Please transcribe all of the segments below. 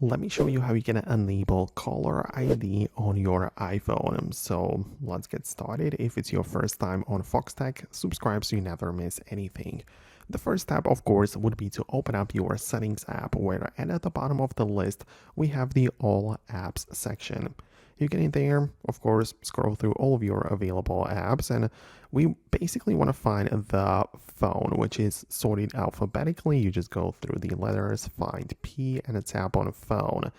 Let me show you how you can enable caller ID on your iPhone. So let's get started. If it's your first time on Foxtecc, subscribe so you never miss anything. The first step, of course, would be to open up your settings app, where and at the bottom of the list, we have the all apps section. You get in there, of course, scroll through all of your available apps, and we basically want to find the phone, which is sorted alphabetically. You just go through the letters, find P, and tap on phone.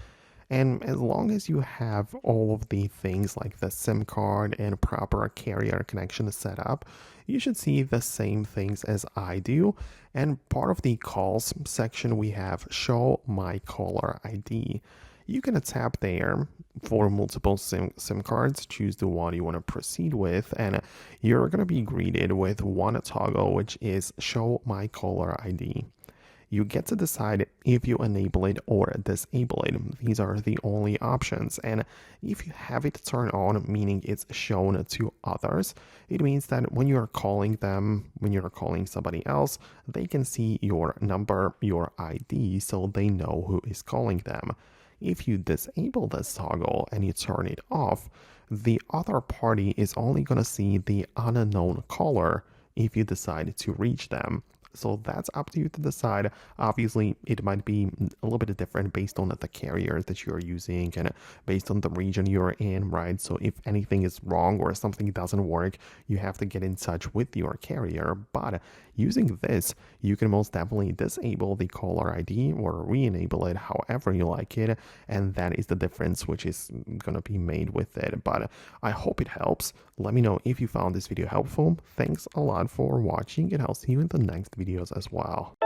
And as long as you have all of the things like the SIM card and proper carrier connection set up, you should see the same things as I do. And part of the calls section, we have show my caller ID. You can tap there for multiple SIM cards, choose the one you want to proceed with, and you're going to be greeted with one toggle, which is show my caller ID. You get to decide if you enable it or disable it. These are the only options. And if you have it turned on, meaning it's shown to others, it means that when you're calling them, when you're calling somebody else, they can see your number, your ID, so they know who is calling them. If you disable this toggle and you turn it off, the other party is only going to see the unknown caller if you decide to reach them. So that's up to you to decide. Obviously, it might be a little bit different based on the carrier that you're using and based on the region you're in, right? So if anything is wrong or something doesn't work, you have to get in touch with your carrier. But using this, you can most definitely disable the caller ID or re-enable it however you like it. And that is the difference which is going to be made with it. But I hope it helps. Let me know if you found this video helpful. Thanks a lot for watching, and I'll see you in the next videos as well.